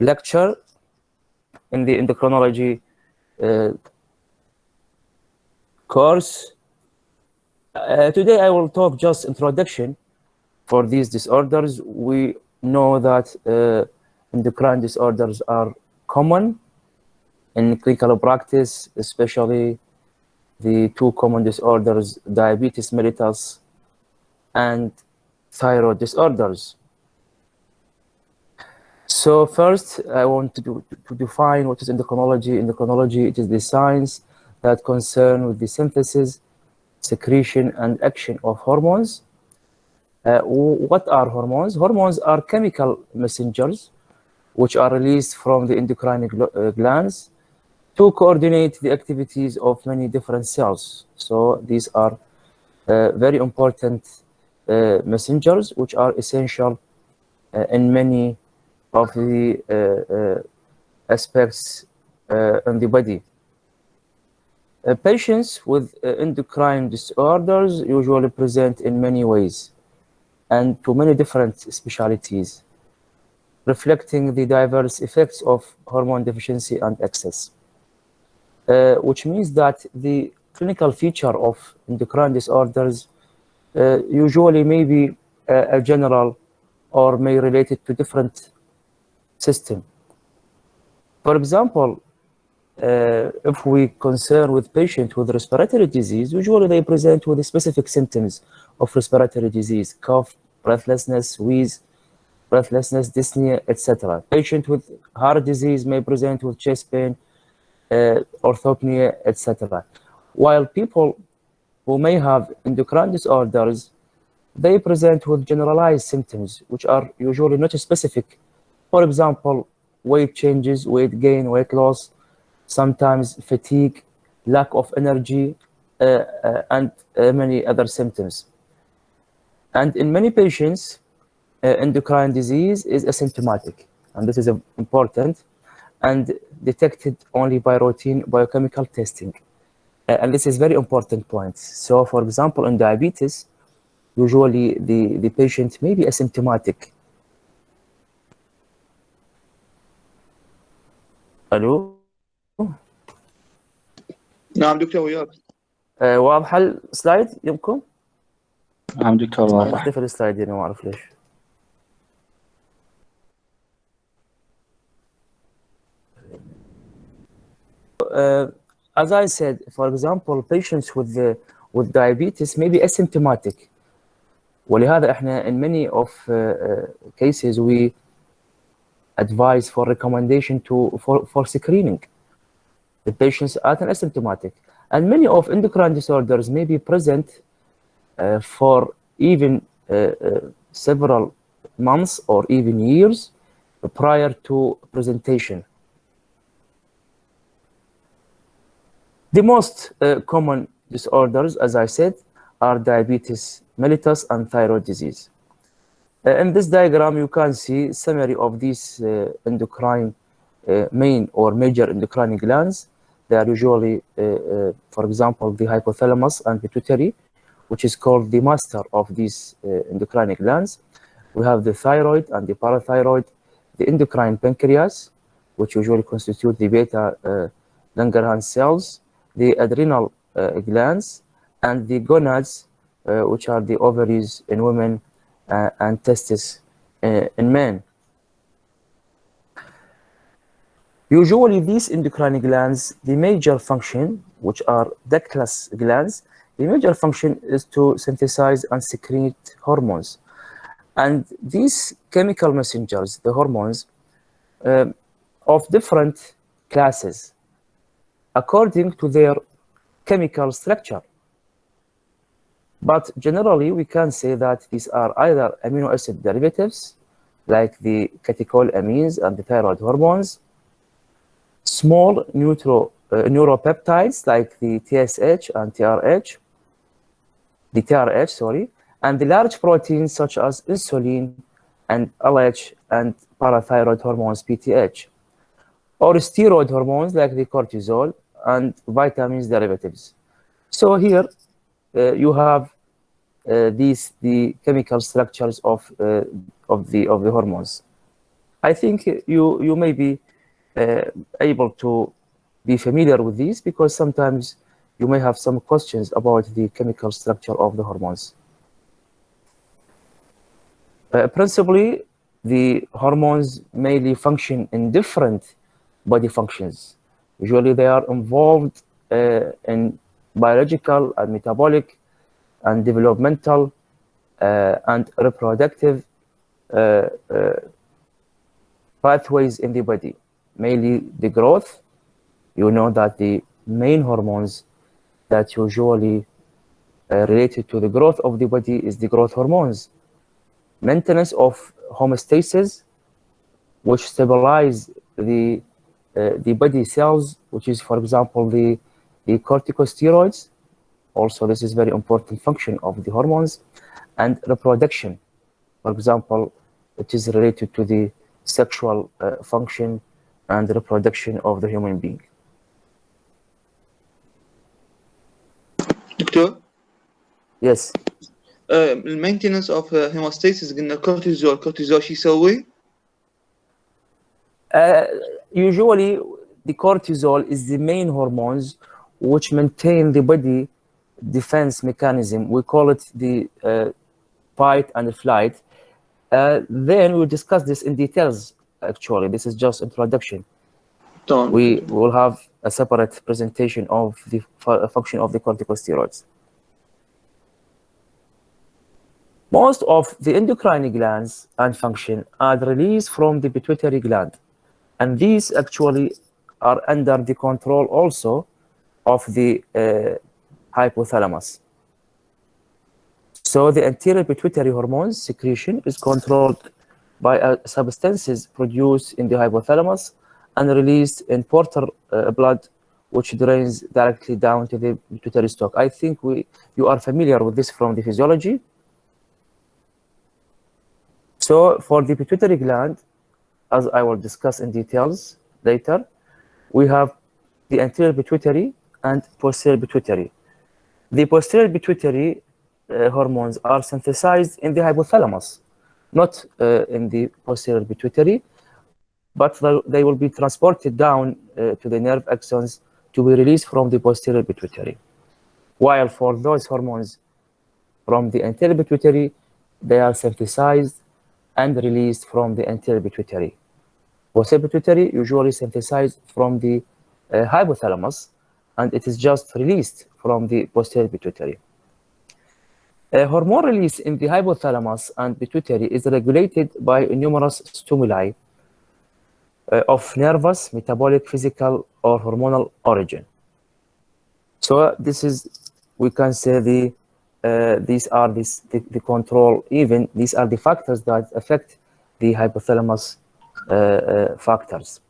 lecture in the endocrinology course. Today I will talk just introduction for these disorders. We know that endocrine disorders are common in clinical practice, especially the two common disorders, diabetes mellitus and thyroid disorders. So first, I want to define what is endocrinology. Endocrinology, it is the science that concern with the synthesis, secretion, and action of hormones. What are hormones? Hormones are chemical messengers which are released from the endocrine glands to coordinate the activities of many different cells. So these are very important messengers which are essential in many of the aspects in the body. Patients with endocrine disorders usually present in many ways and to many different specialties, reflecting the diverse effects of hormone deficiency and excess, which means that the clinical feature of endocrine disorders usually may be a general or may relate it to different system. For example, if we concern with patients with respiratory disease, usually they present with specific symptoms of respiratory disease: cough, breathlessness, wheeze, breathlessness, dyspnea, etc. Patient with heart disease may present with chest pain, orthopnea, etc. While people who may have endocrine disorders, they present with generalized symptoms, which are usually not specific. For example, weight changes, weight gain, weight loss, sometimes fatigue, lack of energy, and many other symptoms. And in many patients, endocrine disease is asymptomatic, and this is important, and detected only by routine biochemical testing. And this is very important point. So, for example, in diabetes, usually the patient may be asymptomatic. الو نعم دكتور وياك. واضحه السلايد يمكن؟ نعم دكتور واضح. اختفى السلايد يعني ما اعرف ليش. As I said, for example, patients with diabetes may be asymptomatic. ولهذا احنا in many of cases we advise for recommendation for screening the patients are asymptomatic. And many of endocrine disorders may be present for even several months or even years prior to presentation. The most common disorders, as I said, are diabetes mellitus and thyroid disease. In this diagram, you can see summary of these endocrine main or major endocrine glands. They are usually, for example, the hypothalamus and pituitary, which is called the master of these endocrine glands. We have the thyroid and the parathyroid, the endocrine pancreas, which usually constitute the beta Langerhans cells, the adrenal glands, and the gonads, which are the ovaries in women and testes in men. Usually these endocrine glands, the major function, which are ductless glands, the major function is to synthesize and secrete hormones. And these chemical messengers, the hormones, of different classes, according to their chemical structure. But generally, we can say that these are either amino acid derivatives, like the catecholamines and the thyroid hormones, small neuropeptides, like the TSH and TRH, and the large proteins such as insulin and LH and parathyroid hormones, PTH, or steroid hormones like the cortisol and vitamins derivatives. So here you have the chemical structures of the hormones. I think you may be able to be familiar with these because sometimes you may have some questions about the chemical structure of the hormones. Principally, the hormones mainly function in different body functions. Usually, they are involved in biological and metabolic and developmental and reproductive pathways in the body, mainly the growth. You know that the main hormones that usually related to the growth of the body is the growth hormones. Maintenance of homeostasis, which stabilize the body cells, which is, for example, the corticosteroids. Also, this is very important function of the hormones, and reproduction. For example, it is related to the sexual function and reproduction of the human being. دكتور Yes. المينتنس اوف هيموستاسيس قلنا الكورتيزول شو يسوي؟ Usually, the cortisol is the main hormones which maintain the body defense mechanism. We call it the fight and flight. Then we'll discuss this in details. Actually, this is just introduction. تمام. We will have a separate presentation of the function of the corticosteroids. Most of the endocrine glands and function are released from the pituitary gland, and these actually are under the control also of the hypothalamus. So the anterior pituitary hormones secretion is controlled by substances produced in the hypothalamus and released in portal blood, which drains directly down to the pituitary stalk. I think you are familiar with this from the physiology. So for the pituitary gland, as I will discuss in details later, we have the anterior pituitary and posterior pituitary. The posterior pituitary hormones are synthesized in the hypothalamus, not in the posterior pituitary, but they will be transported down to the nerve axons to be released from the posterior pituitary. While for those hormones from the anterior pituitary, they are synthesized and released from the anterior pituitary. Posterior pituitary usually synthesized from the hypothalamus, and it is just released from the posterior pituitary. Hormone release in the hypothalamus and pituitary is regulated by numerous stimuli of nervous, metabolic, physical, or hormonal origin. So this is, we can say these are the control, even these are the factors that affect the hypothalamus factors.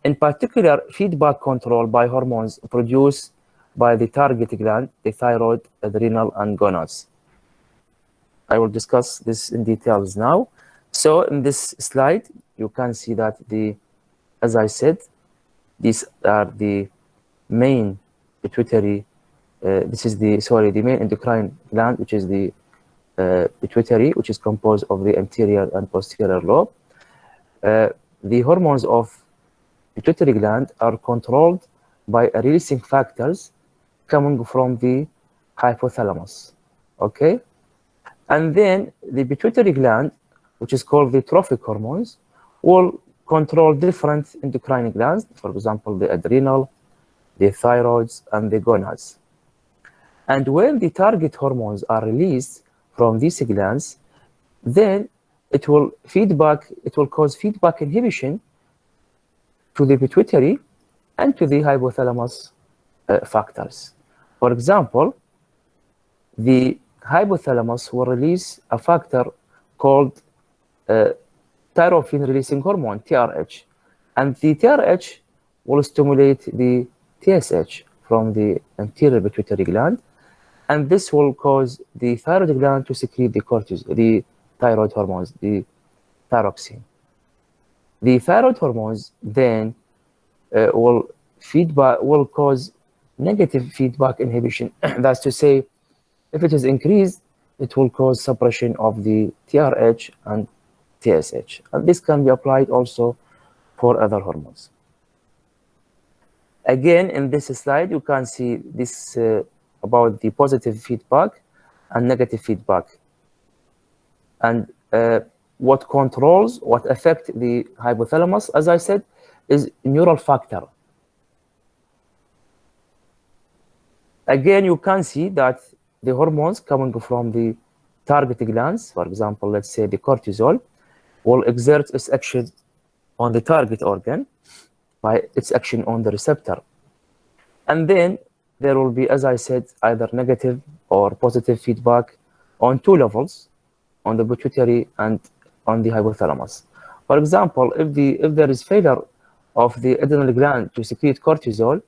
In particular, feedback control by hormones produced by the target gland, the thyroid, adrenal, and gonads. I will discuss this in details now. So in this slide, you can see that as I said, these are the main pituitary. This is the main endocrine gland, which is the pituitary, which is composed of the anterior and posterior lobe. The hormones of pituitary gland are controlled by releasing factors coming from the hypothalamus, okay? And then the pituitary gland, which is called the trophic hormones, will control different endocrine glands, for example, the adrenal, the thyroids, and the gonads. And when the target hormones are released from these glands, then it will cause feedback inhibition to the pituitary and to the hypothalamus factors. For example, the hypothalamus will release a factor called tyrosine releasing hormone, TRH, and the TRH will stimulate the TSH from the anterior pituitary gland, and this will cause the thyroid gland to secrete the thyroid hormones, the thyroxine. The thyroid hormones then will cause negative feedback inhibition. That's to say, if it is increased, it will cause suppression of the TRH and TSH. And this can be applied also for other hormones. Again, in this slide, you can see this about the positive feedback and negative feedback, and what controls, what affect the hypothalamus, as I said, is neural factor. Again, you can see that the hormones coming from the target glands, for example, let's say the cortisol, will exert its action on the target organ by its action on the receptor. And then there will be, as I said, either negative or positive feedback on two levels, on the pituitary and on the hypothalamus. For example, if there is failure of the adrenal gland to secrete cortisol,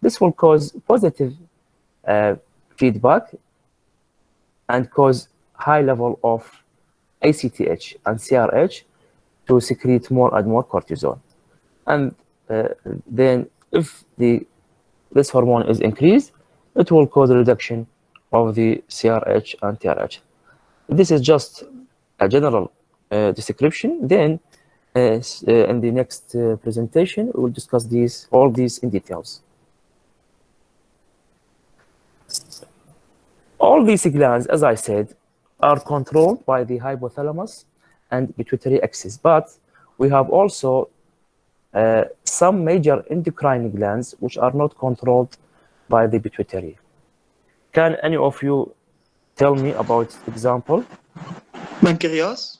this will cause positive feedback and cause high level of ACTH and CRH to secrete more and more cortisol. And then if this hormone is increased, it will cause a reduction of the CRH and TRH. This is just a general description. Then in the next presentation, we will discuss all these in details. All these glands, as I said, are controlled by the hypothalamus and pituitary axis, but we have also some major endocrine glands which are not controlled by the pituitary. Can any of you tell me about example? Pancreas.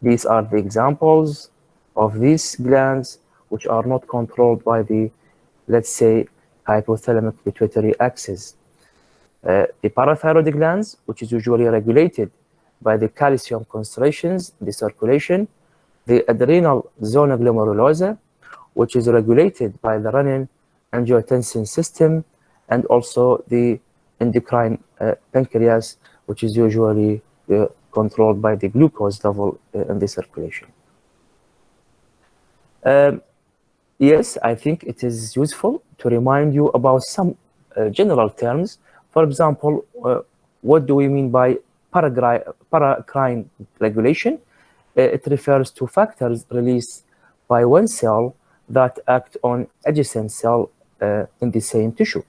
These are the examples of these glands which are not controlled by the, let's say, hypothalamic pituitary axis. The parathyroid glands, which is usually regulated by the calcium concentrations in the circulation, the adrenal zona glomerulosa, which is regulated by the renin-angiotensin system, and also the endocrine pancreas, which is usually controlled by the glucose level in the circulation. Yes, I think it is useful to remind you about some general terms. For example, what do we mean by paracrine regulation? It refers to factors released by one cell that act on adjacent cell in the same tissue.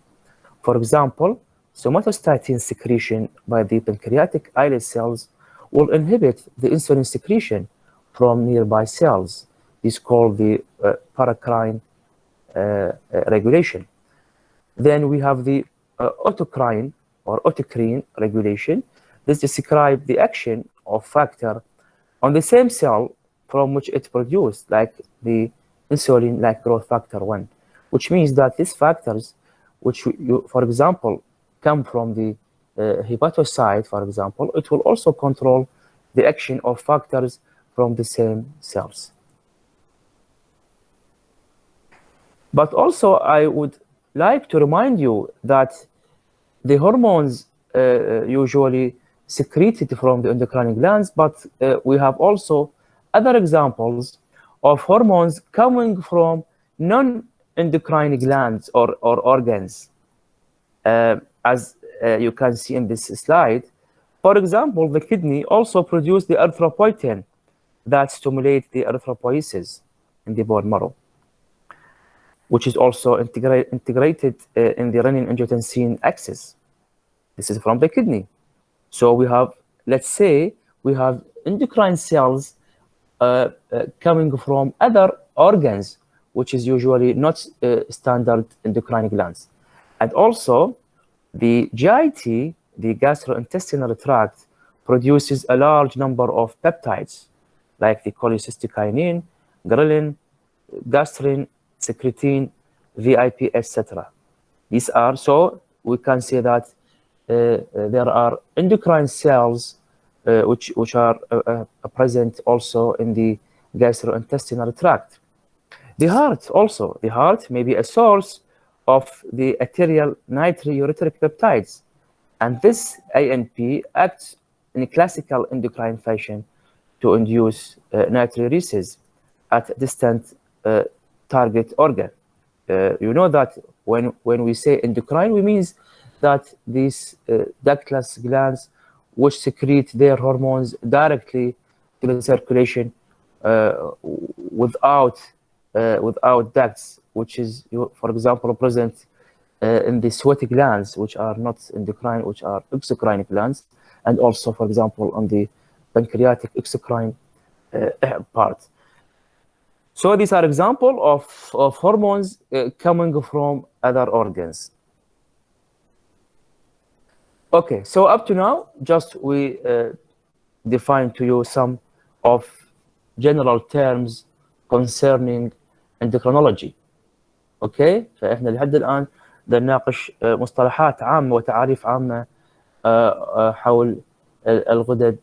For example, somatostatin secretion by the pancreatic islet cells will inhibit the insulin secretion from nearby cells. This is called the paracrine regulation. Then we have the autocrine or autocrine regulation. This describes the action of factor on the same cell from which it produced, like the insulin, like growth factor 1, which means that these factors, which for example, come from the hepatocyte, for example, it will also control the action of factors from the same cells. But also, I would like to remind you that the hormones usually secreted from the endocrine glands, but we have also other examples of hormones coming from non-endocrine glands or organs, as you can see in this slide. For example, the kidney also produces the erythropoietin that stimulates the erythropoiesis in the bone marrow, which is also integrated in the renin-angiotensin axis. This is from the kidney. So we have, let's say, we have endocrine cells coming from other organs, which is usually not standard endocrine glands. And also, the GIT, the gastrointestinal tract, produces a large number of peptides, like the cholecystokinin, ghrelin, gastrin, secretin, VIP, etc. These are, so we can say that there are endocrine cells which are present also in the gastrointestinal tract. The heart also, the heart may be a source of the arterial natriureteric peptides, and this ANP acts in a classical endocrine fashion to induce natriuresis at a distant target organ. You know that when we say endocrine, we mean that these ductless glands which secrete their hormones directly to the circulation without ducts, which is, for example, present in the sweaty glands, which are not endocrine, which are exocrine glands, and also, for example, on the pancreatic exocrine part. So these are examples of hormones coming from other organs. Okay, so up to now, just we define to you some of general terms concerning endocrinology. اوكي، فاحنا لحد الان بدنا نناقش مصطلحات عامه وتعاريف عامه حول الغدد،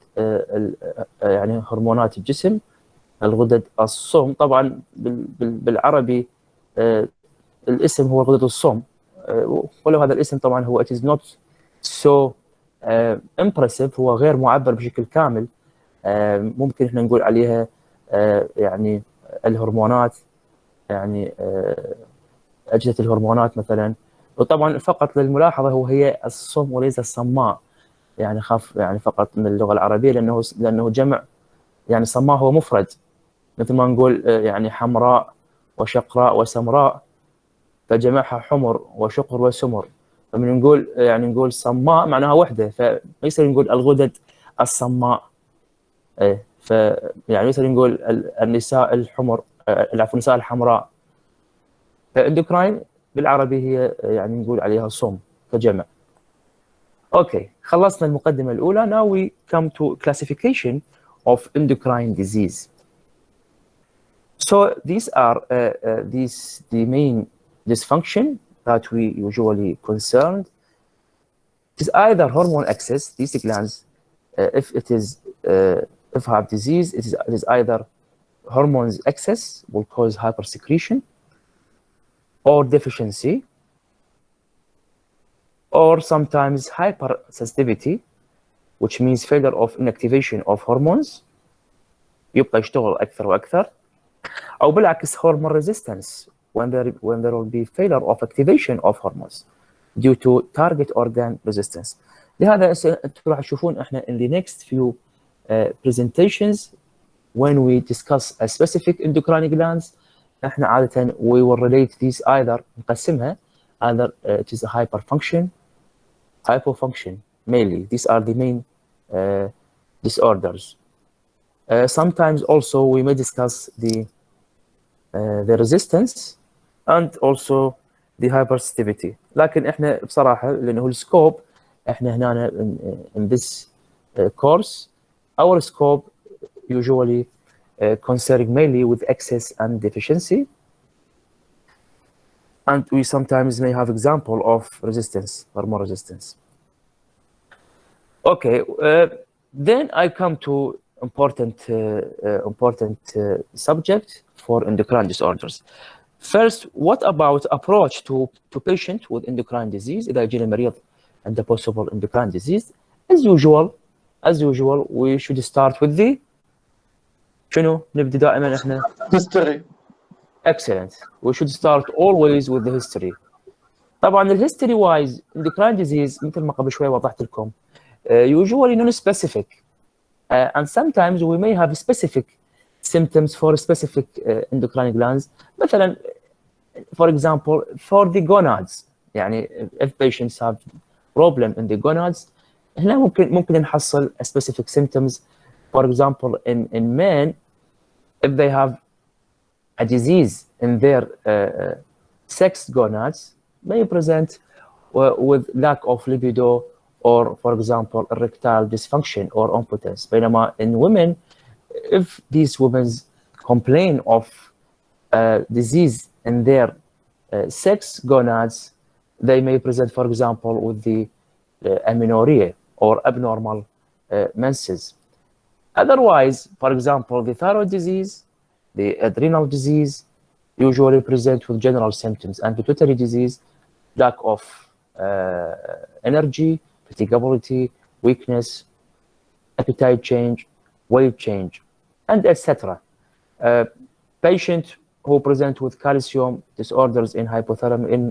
يعني هرمونات الجسم، الغدد الصم. طبعا بالعربي الاسم هو غدد الصم، ولو هذا الاسم طبعا هو it is not so impressive، هو غير معبر بشكل كامل. ممكن احنا نقول عليها يعني الهرمونات، يعني أجهزة الهرمونات مثلا. وطبعا فقط للملاحظة هي الصم وليس الصماء، يعني خاف يعني فقط من اللغة العربية لأنه جمع، يعني صماء هو مفرد، مثل ما نقول يعني حمراء وشقراء وسمراء، فجمعها حمر وشقر وسمر. فمن نقول يعني نقول صماء معناها وحدة، فما يصير نقول الغدد الصماء. يعني مثلا نقول النساء الحمر، العفو النساء الحمراء. اندوكراين بالعربي هي يعني نقول عليها صم كجمع. اوكي، خلصنا المقدمة الأولى. Now we come to classification of endocrine disease. So these are the main dysfunction that we usually concerned. It is either hormone excess, these glands, if have disease, it is either hormones excess will cause hypersecretion or deficiency, or sometimes hypersensitivity, which means failure of inactivation of hormones، يبقى يشتغل أكثر وأكثر. أو بالعكس hormone resistance, when there will be failure of activation of hormones due to target organ resistance. لهذا أنتم راح تشوفون إحنا in the next few presentations when we discuss a specific endocrine glands، احنا عادة we will relate these either نقسمها either it is a hyperfunction, hypofunction mainly. These are the main disorders. Sometimes also we may discuss the resistance and also the hypersensitivity. لكن احنا بصراحة لأنه السكوب احنا هنا in this course our scope usually concerning mainly with excess and deficiency, and we sometimes may have example of resistance, hormone resistance. Okay, then I come to important subject for endocrine disorders. First, what about approach to patient with endocrine disease؟ إذا جينا مريض عنده possible endocrine disease, as usual we should start with the شنو؟ نبدأ دائما احنا history. Excellent. We should start always with the history. طبعا الهيستوري وايز endocrine disease مثل ما قبل شوي وضحت لكم usually non-specific and sometimes we may have specific symptoms for specific endocrine glands. مثلا for example for the gonads، يعني if patients have problem in the gonads هنا ممكن نحصل specific symptoms. For example in men if they have a disease in their sex gonads may present with lack of libido or, for example, erectile dysfunction or impotence. بينما in women, if these women complain of disease in their sex gonads, they may present, for example, with the amenorrhea or abnormal menses. Otherwise, for example, the thyroid disease, the adrenal disease usually present with general symptoms, and pituitary disease, lack of energy, fatigability, weakness, appetite change, weight change, and etc. Patient who present with calcium disorders in hypothalamus, in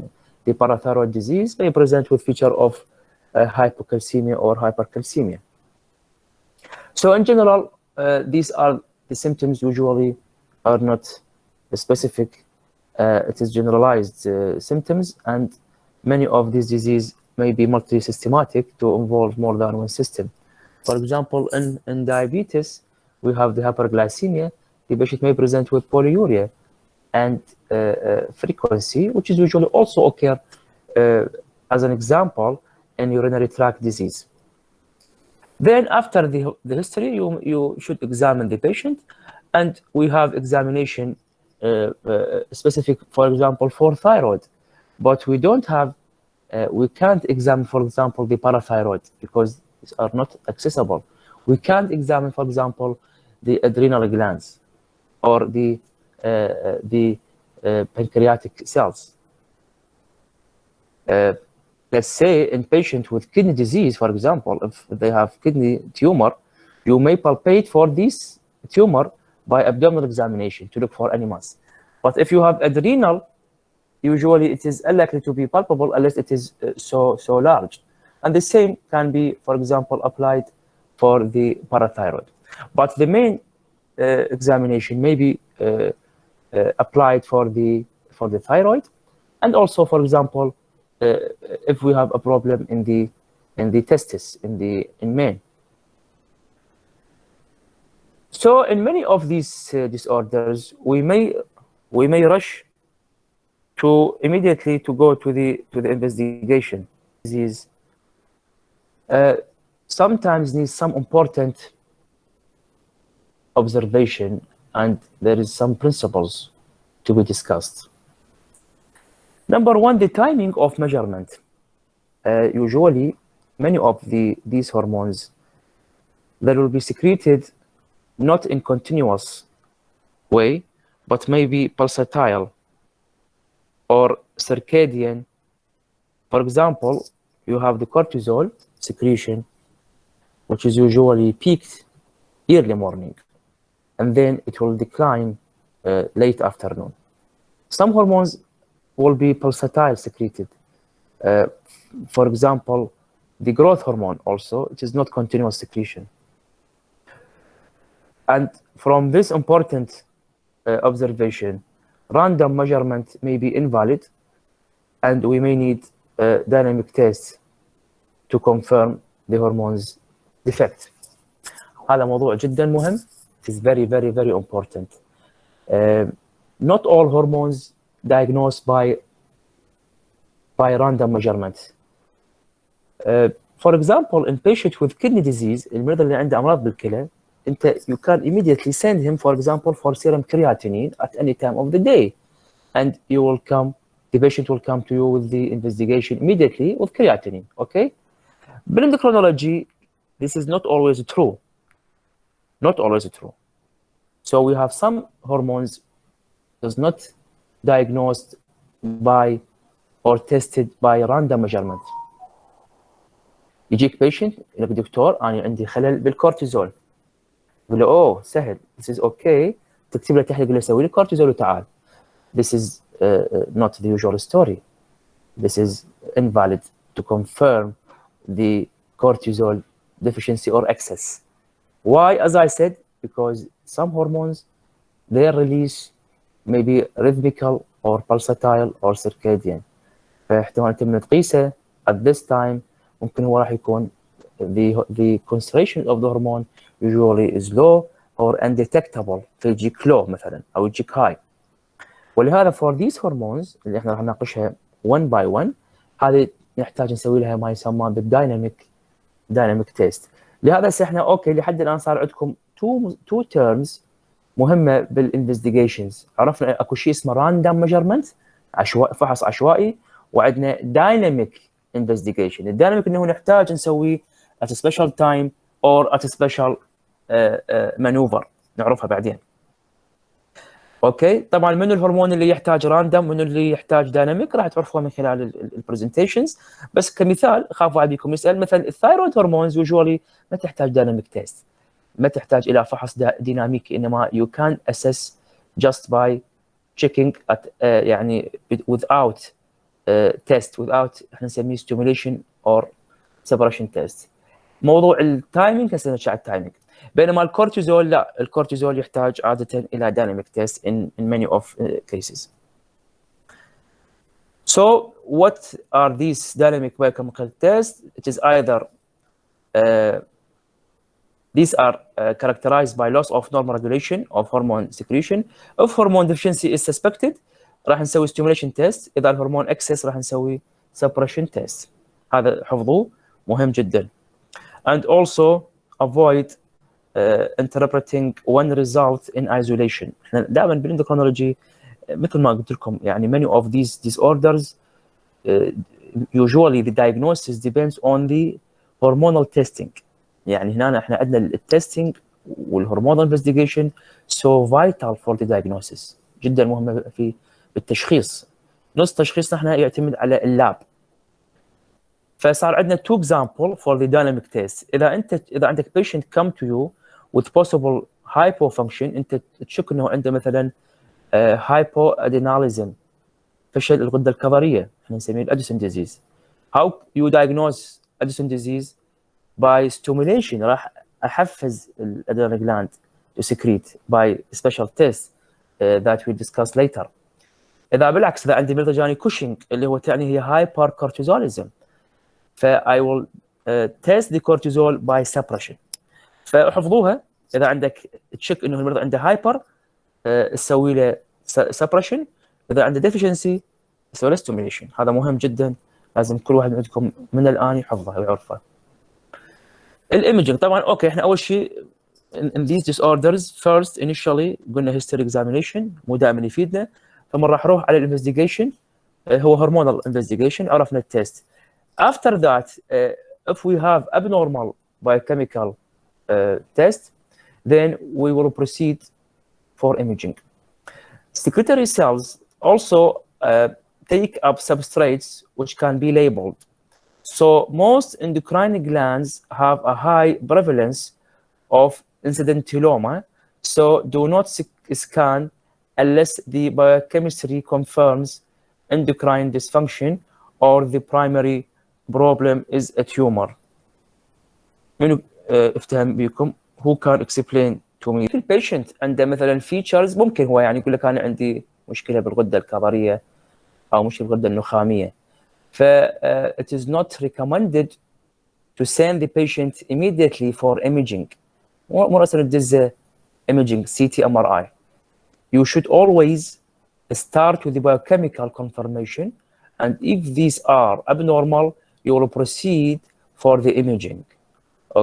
the parathyroid disease, may present with feature of hypocalcemia or hypercalcemia. So in general, these are the symptoms usually are not specific. It is generalized symptoms, and many of these diseases may be multi-systematic to involve more than one system. For example, in diabetes, we have the hyperglycemia. The patient may present with polyuria and frequency, which is usually also occur as an example in urinary tract disease. Then after the history, you should examine the patient, and we have examination specific, for example, for thyroid, but we don't have, we can't examine, for example, the parathyroid because these are not accessible. We can't examine, for example, the adrenal glands or the pancreatic cells. Let's say in patient with kidney disease, for example, if they have kidney tumor, you may palpate for this tumor by abdominal examination to look for any mass. But if you have adrenal, usually it is unlikely to be palpable unless it is so large. And the same can be, for example, applied for the parathyroid. But the main examination may be applied for the thyroid, and also, for example, if we have a problem in the testis, in men. So in many of these disorders, we may rush to immediately to go to the investigation. Disease sometimes needs some important observation, and there is some principles to be discussed. Number one, the timing of measurement. Usually, many of these hormones, they will be secreted not in continuous way, but maybe pulsatile or circadian. For example, you have the cortisol secretion, which is usually peaked early morning, and then it will decline late afternoon. Some hormones will be pulsatile secreted. For example, the growth hormone also, it is not continuous secretion. And from this important observation, random measurement may be invalid, and we may need dynamic tests to confirm the hormone's defect. هذا موضوع جدا مهم. It is very, very, very important. Not all hormones diagnosed by random measurement. For example, in patient with kidney disease, المريض اللي عنده أمراض بالكلى, you can immediately send him, for example, for serum creatinine at any time of the day, and the patient will come to you with the investigation immediately with creatinine. Okay, but in endocrinology, this is not always true. Not always true. So we have some hormones does not diagnosed by or tested by random measurement. يجيك patient يقول لك دكتور أنا عندي خلل بالكورتيزول. يقول له أوه سهل, this is okay. تكتب له تحت يقول له سوي لي كورتيزول وتعال. This is not the usual story. This is invalid to confirm the cortisol deficiency or excess. Why? As I said, because some hormones, their release may be rhythmical or pulsatile or circadian. فاحتمال تم تقيسه at this time ممكن هو راح يكون the concentration of the hormone usually is low or undetectable فيجيك low مثلا أو يجيك high. ولهذا for these hormones اللي احنا راح نناقشها one by one, هذه نحتاج نسوي لها ما يسمى بالدايناميك تيست. لهذا احنا اوكي لحد الان صار عندكم two terms مهمه بالانفستيجيشنز. عرفنا اكو شيء اسمه راندوم ميجرمنت فحص عشوائي، وعندنا دايناميك انفستيجيشن. الدايناميك انه نحتاج نسويه at a special time or at a special maneuver نعرفها بعدين. اوكي طبعا منو الهرمون اللي يحتاج راندوم منو اللي يحتاج دايناميك راح تعرفوها من خلال البرزنتيشنز. بس كمثال خاف واحد منكم يسال مثلا الثايرويد هرمونز يوجوالي ما تحتاج دايناميك تيست، ما تحتاج الى فحص ديناميكي، انما you can assess just by checking at يعني without test without احنا نسميه stimulation or separation test. موضوع التايمينج هسه نحكي على التايمينج. بينما الكورتيزول لا، الكورتيزول يحتاج عادة إلى dynamic test in many of cases. So what are these dynamic biochemical tests? It is either these are characterized by loss of normal regulation of hormone secretion. If hormone deficiency is suspected راح نسوي stimulation test. إذا الهرمون excess راح نسوي suppression test. هذا حفظوه مهم جدا. And also avoid interpreting one result in isolation. احنا دائما بالاندوكرينولوجي مثل ما قلت لكم يعني many of these disorders usually the diagnosis depends on the hormonal testing. يعني هنا احنا عندنا التستنج والهرمونال انفستيجيشن so vital for the diagnosis، جدا مهمه في التشخيص. نص تشخيصنا احنا يعتمد على اللاب. فصار عندنا two example for the dynamic test. اذا عندك patient come to you with possible hypofunction، انت تشك انه عنده مثلا hypoadenalism، فشل الغده الكظريه، احنا نسميه الاديسون ديزيز. How you diagnose Addison disease؟ by stimulation. راح احفز الادرينال gland to secrete by special test that we discuss later. اذا بالعكس اذا عندي مرضى جاني كوشنج اللي هو تعني هي هايبر كورتيزوليزم، ف I will test the cortisol by suppression. فحفظوها، اذا عندك تشك انه المريض عنده هايبر تسوي له suppression، اذا عنده deficiency تسوي له stimulation. هذا مهم جدا، لازم كل واحد عندكم من الان يحفظه ويعرفه. الايمجنج طبعا اوكي، احنا اول شيء in these disorders first initially قلنا history examination مو دائما يفيدنا، ثم راح نروح على الانفستيجيشن هو hormonal investigation، عرفنا التست. After that if we have abnormal biochemical test then we will proceed for imaging. Secretory cells also take up substrates which can be labeled. So most endocrine glands have a high prevalence of incidentuloma, so do not scan unless the biochemistry confirms endocrine dysfunction or the primary problem is a tumor. منو افتهم بيكم؟ who can explain to me؟ البيشنت عنده مثلا features، ممكن هو يعني يقول لك انا عندي مشكله بالغده الكظريه او مشكله بالغده النخاميه، ف it is not recommended to send the patient immediately for imaging. مو راسل تدز imaging CT MRI. You should always start with the biochemical confirmation, and if these are abnormal you will proceed for the imaging.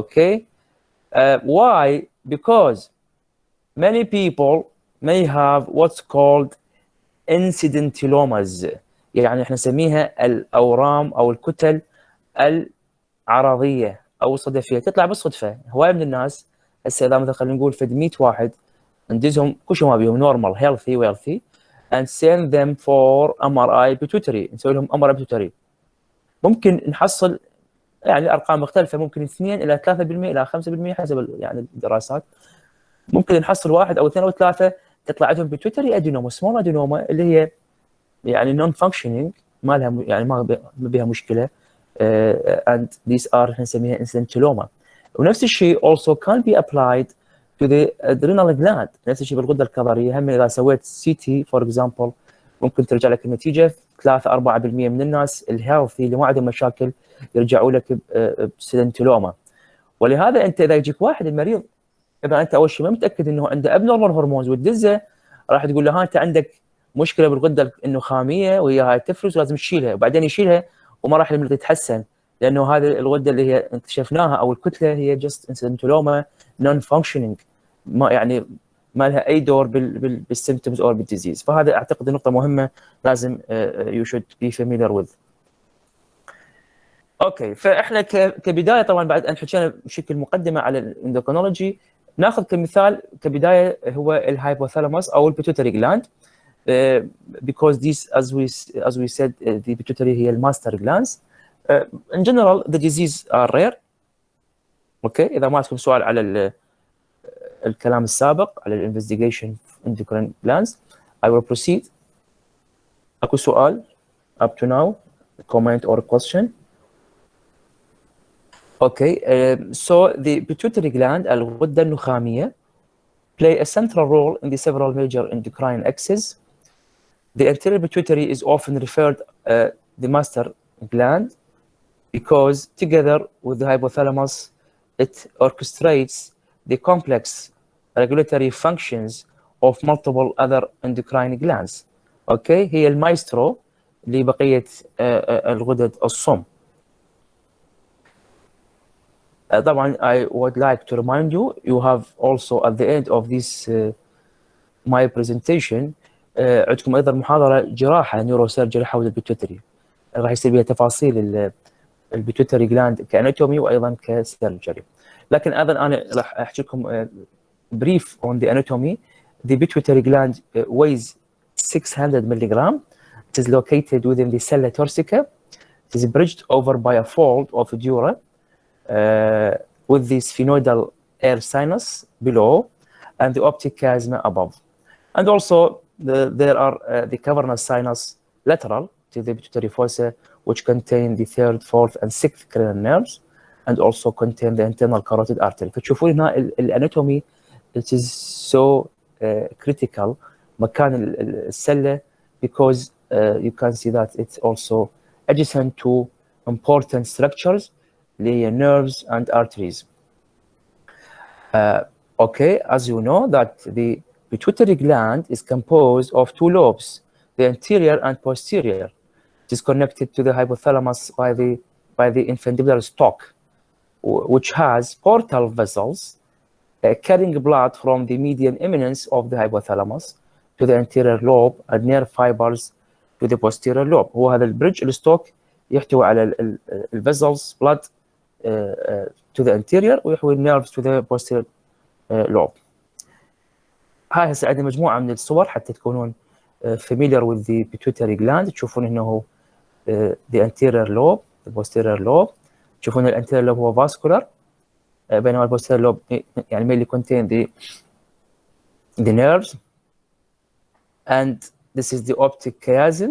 Okay, why? Because many people may have what's called incidentulomas، يعني احنا نسميها الاورام او الكتل العرضيه او الصدفيه، تطلع بالصدفه. هواي من الناس هسه اذا مثلا خلينا نقول فد 100 واحد ندزهم كل شيء ما بيهم نورمال هيلثي ويلثي and send them for MRI pituitary، نسوي لهم MRI pituitary. ممكن نحصل يعني ارقام مختلفه، ممكن 2 الى 3% الى 5% حسب يعني الدراسات. ممكن نحصل واحد او اثنين او ثلاثه تطلع عندهم بيتويتري ادينوما، سمول ادينوما اللي هي يعني نون فانكشنينج، ما لها يعني ما بها مشكله، and these are نسميها incidentuloma. ونفس الشيء also can be applied to the adrenal gland، نفس الشيء بالغده الكظريه. هم اذا سويت سي تي فور اكزامبل ممكن ترجع لك النتيجه 3 4% من الناس الهيلثي اللي ما عندهم مشاكل يرجعوا لك بسيدنتولوما. ولهذا انت اذا يجيك واحد المريض اذا انت اول شيء ما متاكد انه عنده ابنورمال هرمونز وتدزه، راح تقول له ها انت عندك مشكله بالغده النخاميه وهي هاي تفرز ولازم تشيلها، وبعدين يشيلها وما راح المريض يتحسن، لانه هذه الغده اللي هي اكتشفناها او الكتله هي جست انسيدنتولوما نون فانكشنينج، ما يعني ما لها اي دور بالسيمبتومز او بالديزيز. فهذا اعتقد نقطه مهمه لازم يو شود بي فاميليار وذ. اوكي، فاحنا كبدايه طبعا بعد ان حكينا بشكل مقدمه على الاندوكرينولوجي، ناخذ كمثال كبدايه هو الهايبوثالاموس او البيتوتري جلاند. because these as we said the pituitary هي الماستر glands. in general the disease are rare. اوكي، اذا ما عندكم سؤال على الكلام السابق على الانفستيجيشن endocrine glands I will proceed. اكو سؤال up to now, comment or question؟ Okay, so the pituitary gland, الغدة النخامية, play a central role in the several major endocrine axes. The anterior pituitary is often referred the master gland because together with the hypothalamus, it orchestrates the complex regulatory functions of multiple other endocrine glands. Okay, هي المايسترو لبقية الغدد الصم. طبعا I would like to remind you, you have also at the end of this my presentation عندكم ايضا محاضره جراحه نيوروسيرجري حول البيتوتري، راح يصير بها تفاصيل البيتوتري جلاند كاناتومي وايضا كسيرجري. لكن ايضا انا راح احكي لكم brief on the anatomy. The pituitary gland weighs 600 milligram. It is located within the sella turcica. It is bridged over by a fold of dura with the sphenoidal air sinus below and the optic chiasma above. And also there are the cavernous sinus lateral to the pituitary fossa, which contain the third, fourth, and sixth cranial nerves, and also contain the internal carotid artery. فتشوفون هنا الاناتومي it is so critical مكان السلة because you can see that it's also adjacent to important structures, the nerves and arteries. Okay, as you know that the pituitary gland is composed of two lobes, the anterior and posterior. It is connected to the hypothalamus by the infundibular stalk, which has portal vessels carrying blood from the median eminence of the hypothalamus to the anterior lobe and nerve fibers to the posterior lobe. هو هذا البريدج الستوك يحتوي على الفيزلز blood to the anterior ويحوي nerves to the posterior lobe. هاي هسه عندنا مجموعه من الصور حتى تكونون familiar with the pituitary gland. تشوفون انه the anterior lobe, the posterior lobe. تشوفون الانتيريور lobe هو vascular بينما البوستيريور lobe يعني mainly contain the nerves, and this is the optic chiasm.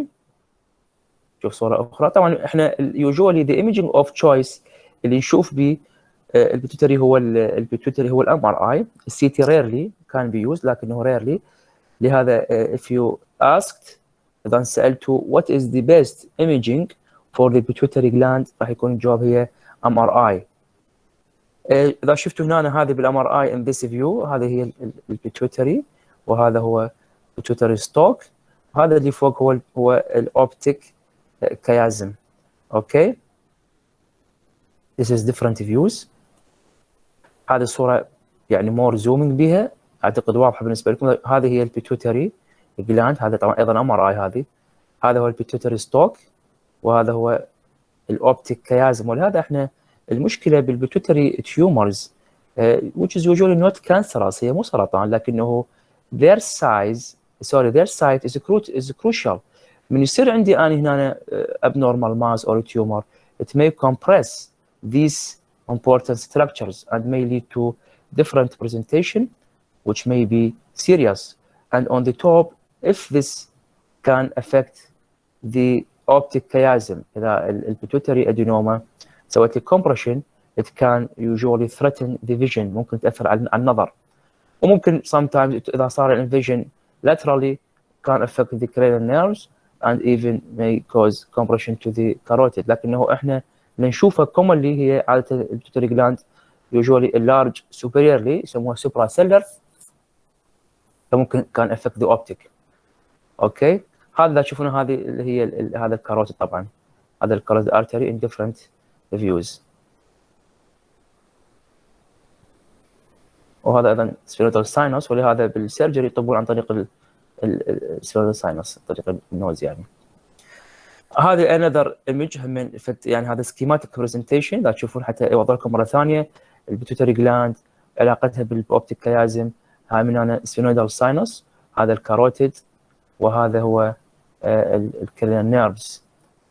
شوف صورة أخرى. طبعا احنا usually the imaging of choice اللي نشوف به البيتوتري هو الام ار اي. السي تي rarely can be used لكنه rarely. لهذا if you asked اذا سالته what is the best imaging for the pituitary gland راح يكون الجواب هي ام ار اي. اذا شفتوا هنا هذه بالام ار اي in this view هذه هي البيتوتري وهذا هو pituitary stalk. هذا اللي فوق هو الاوبتيك chiasm. اوكي this is different views. هذه الصوره يعني more zooming بها اعتقد واضحه بالنسبه لكم. هذه هي البيتوتري جلاند. هذا طبعا ايضا ام ار اي. هذا هو البيتوتري ستوك وهذا هو الاوبتيك كيازم. ولهذا احنا المشكله بالبيتوتري تيومرز which is usually not cancerous هي مو سرطان لكنه their site is crucial. من يصير عندي انا هنا abnormal mass or tumor it may compress these important structures and may lead to different presentation which may be serious. And on the top if this can affect the optic chiasm إذا البيتوتري adenoma سوت compression it can usually threaten the vision. ممكن تأثر على النظر وممكن sometimes إذا صار الvision laterally can affect the cranial nerves and even may cause compression to the carotid. لكنه احنا نشوفها commonly هي عادة البيتوتري gland usually large superiorly يسموها supracellular فممكن can affect the optic. اوكي هذا تشوفون هذه اللي هي هذا الكاروتيد. طبعا هذا الكاروتيد artery in different views. وهذا ايضا sphenoidal sinus ولهذا بالسيرجري يطبون عن طريق السphenoidal sinus طريق النوز يعني. هذه another image من يعني هذا schematic presentation. اذا تشوفون حتى اوضح لكم مره ثانيه البيتوتري جلاند علاقتها بالاوبتيك كيازم. هاي من هنا sphenoidal sinus هذا الكاروتيد وهذا هو الكرينال نيرفز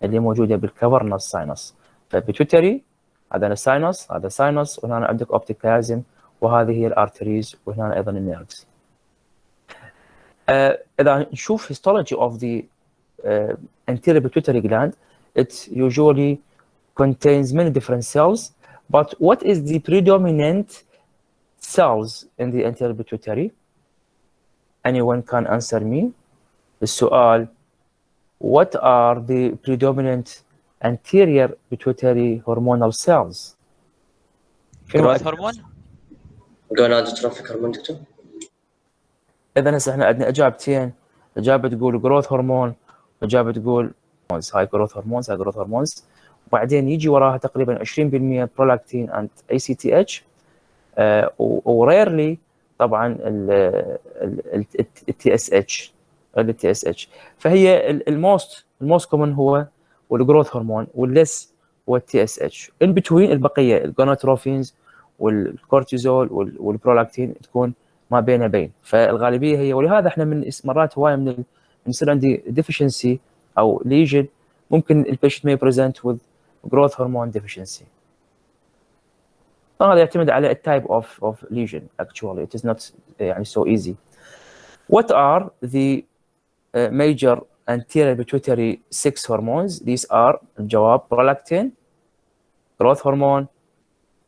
اللي موجوده بالكافرنس ساينس. فبيتوتري هذا ساينس هذا ساينس وهنا عندك اوبتيك كيازم وهذه هي الارتريز وهنا ايضا النيرفز. اذا نشوف histology of the anterior pituitary gland it usually contains many different cells But what is the predominant cells in the anterior pituitary? Anyone can answer me. السؤال: what are the predominant anterior pituitary hormonal cells? جروث هرمون. جونادوتروفيك هرمون دكتور. اذا هسه احنا عندنا اجابتين، اجابه تقول جروث هرمون، اجابه تقول هاي جروث هرمونز، هاي جروث هرمونز، وبعدين يجي وراها تقريبا 20% برولاكتين اند اي سي تي اتش، وريرلي طبعا التي اس اتش، التي اس اتش. فهي الموست كومن هو الجروث هرمون، والليس هو التي اس اتش. ان بتوين البقيه الجوناتروفينز والكورتيزول والبرولاكتين تكون ما بينه بين. فالغالبيه هي، ولهذا احنا من مرات هوايه من يصير عندي ديفيشنسي او ليجن، ممكن البيشنت may present with growth hormone deficiency. هذا يعتمد على التايب of lesion actually. It is not يعني so easy. What are the major anterior pituitary 6 hormones? These are الجواب prolactin, growth hormone,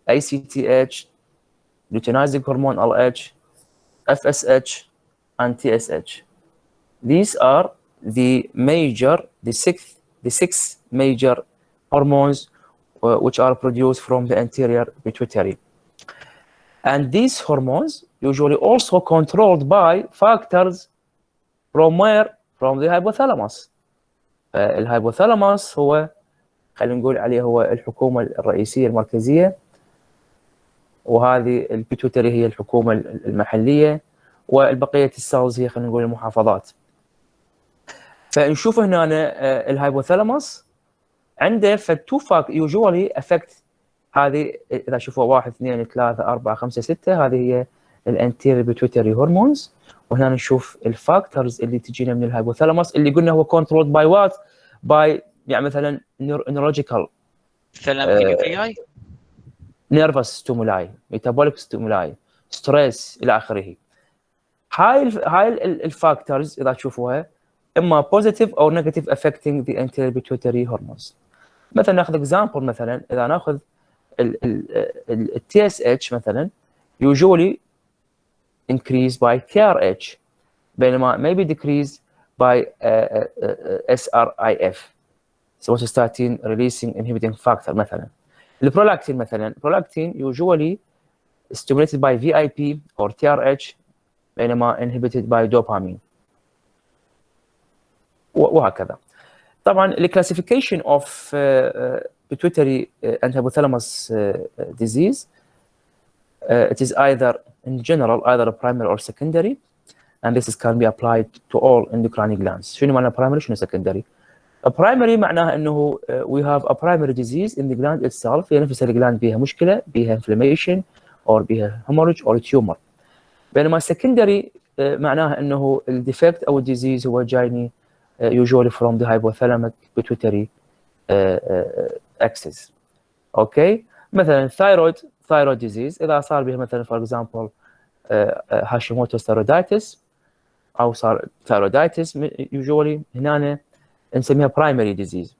ACTH, luteinizing hormone LH, FSH, and TSH. These are the six major hormones which are produced from the anterior pituitary. And these hormones usually also controlled by factors from where? From the hypothalamus. الهايبوثالاموس هو خلينا نقول عليه هو الحكومة الرئيسية المركزية، وهذه البيتوتري هي الحكومة المحلية، والبقية السيلز هي خلينا نقول المحافظات. فنشوف هنا الهايبوثالاموس عنده فالتو فاك يوجوالي افكت. هذه اذا شوفوا 1 2 3 4 5 6 هذه هي الانتيريور بيتويتري هرمونز. وهنا نشوف الفاكتورز اللي تجينا من الهايبوثالاموس اللي قلنا هو كنترولد باي وات؟ باي يعني مثلا نيورولوجيكال نيرفس ستيمولاي، ميتابوليك ستيمولاي، ستريس الى اخره. هاي الفاكتورز اذا تشوفوها اما بوزيتيف او نيجاتيف affecting the anterior pituitary hormones. مثلا ناخذ اكزامبل، مثلا اذا ناخذ التي اس اتش مثلا usually increase by TRH بينما maybe decrease by SRIF somatostatin releasing inhibiting factor. مثلا البرولاكتين مثلا prolactin usually stimulated by VIP or TRH بينما inhibited by dopamine وهكذا. طبعا الكلاسيفيكيشن اوف pituitary and hypothalamus disease it is either in general either primary or secondary, and this can be applied to all endocrine glands. شنو معنى primary شنو secondary؟ primary معناها انه we have a primary disease in the gland itself، هي نفس الجلاند بيها مشكله، بيها inflammation or بيها hemorrhage or tumor. بينما secondary معناها انه الديفكت او الديزيز هو جايني usually from the hypothalamic pituitary axis. اوكي، مثلا thyroid disease اذا صار بها مثلا for example Hashimoto's thyroiditis او صار thyroiditis usually هنا نسميها primary disease.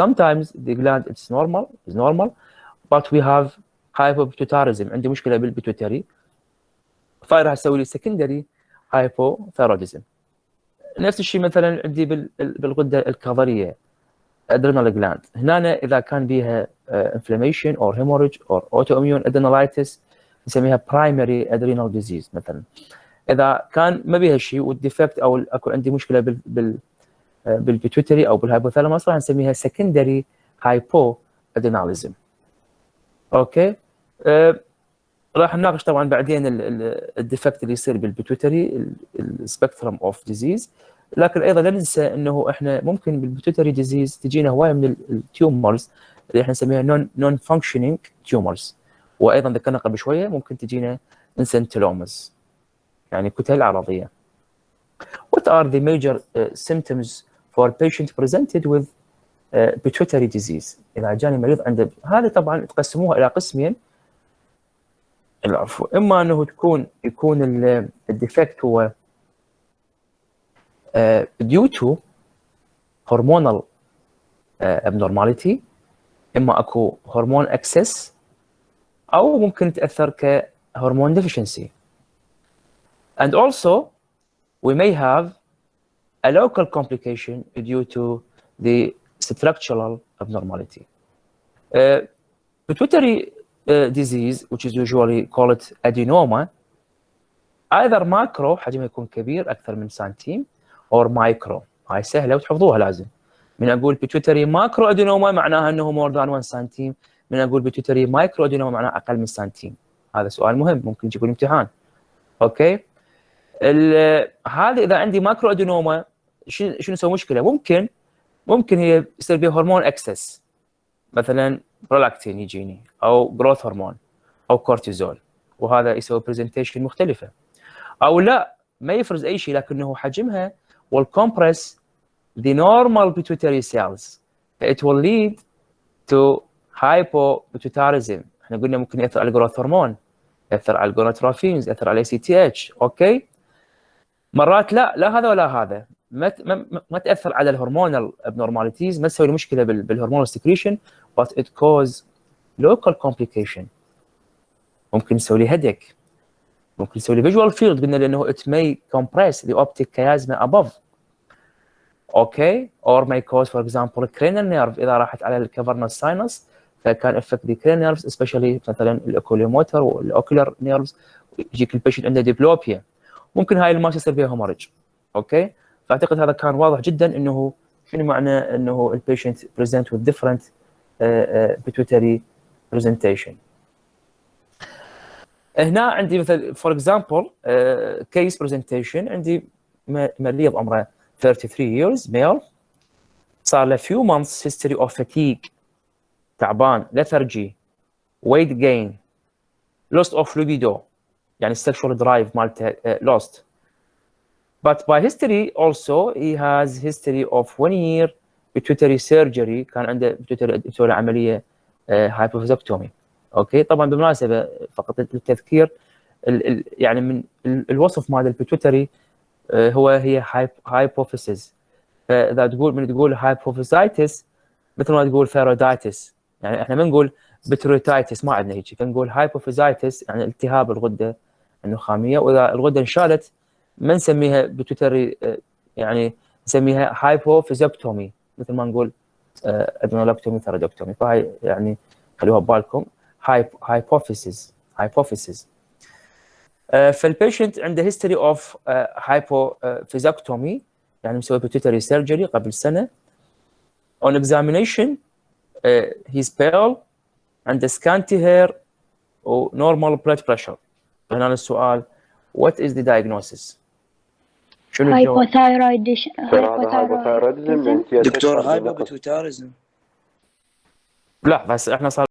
Sometimes the gland is normal but we have hypopituitarism، عندي مشكله بالبيتوتري فراح اسوي لي secondary hypothyroidism. نفس الشيء مثلا عندي بالغده الكظريه adrenal gland، هنا اذا كان بيها inflammation or hemorrhage or autoimmune adrenalitis نسميها primary adrenal disease. مثلا اذا كان ما بيها شيء والديفكت او اكو عندي مشكله بالبيتوتري او بالهايبوثالاموس راح نسميها secondary hypoadrenalism. اوكي، راح نناقش طبعا بعدين الديفكت اللي يصير بالبيتوتري السبيكترم اوف ديزيز، لكن ايضا لا ننسى انه احنا ممكن بالبيتوتري ديزيز تجينا هوايه من التيومرز اللي احنا نسميها نون فانكشنينج تيومرز، وايضا ذكرنا قبل شويه ممكن تجينا انسنتلومز يعني كتل عرضيه. What are the major symptoms for patient presented with pituitary disease؟ اذا جاني مريض عنده هذا طبعا تقسموها الى قسمين. العفو، اما انه يكون الديفكت هو due to hormonal abnormality، اما اكو هرمون excess أو ممكن تأثر كهرمون deficiency. And also we may have a local complication due to the structural abnormality. Pituitary disease, which is usually called adenoma, either macro حجمه يكون كبير أكثر من سنتيم or micro. هاي سهلة وتحفظوها لازم. من أقول pituitary macro adenoma معناها أنه more than 1 سنتيم. من أقول pituitary micro adenoma معناها أقل من سنتيم. هذا سؤال مهم ممكن يجي يكون امتحان. أوكي. هذا إذا عندي ماكرو أدينوما شنو يسوي مشكلة؟ ممكن هي يصير بها هرمون اكسس، مثلا برولاكتين يجيني او جروث هرمون او كورتيزول، وهذا يسوي برزنتيشن مختلفه. او لا ما يفرز اي شيء لكنه حجمها will compress the normal pituitary cells. It will lead to hypopituitarism. احنا قلنا ممكن ياثر على الجروث هرمون، ياثر على الجوناتروفينز، ياثر على ACTH. اوكي. مرات لا هذا ولا هذا، ما تاثر على الهرمونال abnormalities، ما تسوي له مشكله بالهرمونال سكريشن، but it cause local complication. ممكن يسوي لي headache، ممكن يسوي لي visual field، قلنا لانه it may compress the optic chiasma above. اوكي. or may cause for example cranial nerve اذا راحت على الcavernous sinus فكان affect the cranial nerves especially مثلا الاوكوليوموتر والاوكولار نيرفز، يجيك البيشنت عنده ديبلوبيا. ممكن هاي الماس يصير فيها هوموريج. اوكي. فاعتقد هذا كان واضح جدا انه شنو معنى انه البيشنت present with different pituitary presentation. هنا عندي مثلا for example case presentation، عندي مريض عمره 33 years male، صار له few months history of fatigue، تعبان، lethargy، weight gain، loss of libido، يعني sexual drive مالته lost. But by history also he has history of 1 year pituitary surgery، كان عنده pituitary عملية hypophysiectomy. اوكي. طبعا بالمناسبة فقط للتذكير يعني من الوصف مال البيتوتري هي hypophysis. فاذا تقول hypophysitis مثل ما تقول thyroiditis، يعني احنا ما نقول بترويتايتس، ما عندنا هيك، فنقول hypophysitis يعني التهاب الغده النخاميه، واذا الغده انشالت ما نسميها بيتوتري، يعني نسميها hypophysiectomy مثل ما نقول adrenolectomy thyroidectomy. فهي يعني خلوها ببالكم hypophysis. فالبيشنت عنده هيستوري اوف hypophysiectomy، يعني مسوي pituitary surgery قبل سنه. on examination he's pale، عنده scanty hair و normal blood pressure. هنا السؤال what is the diagnosis؟ شنو الجواب؟ هايبوثايرويدزم دكتور هايبوبيتويتاريزم. لا بس احنا صار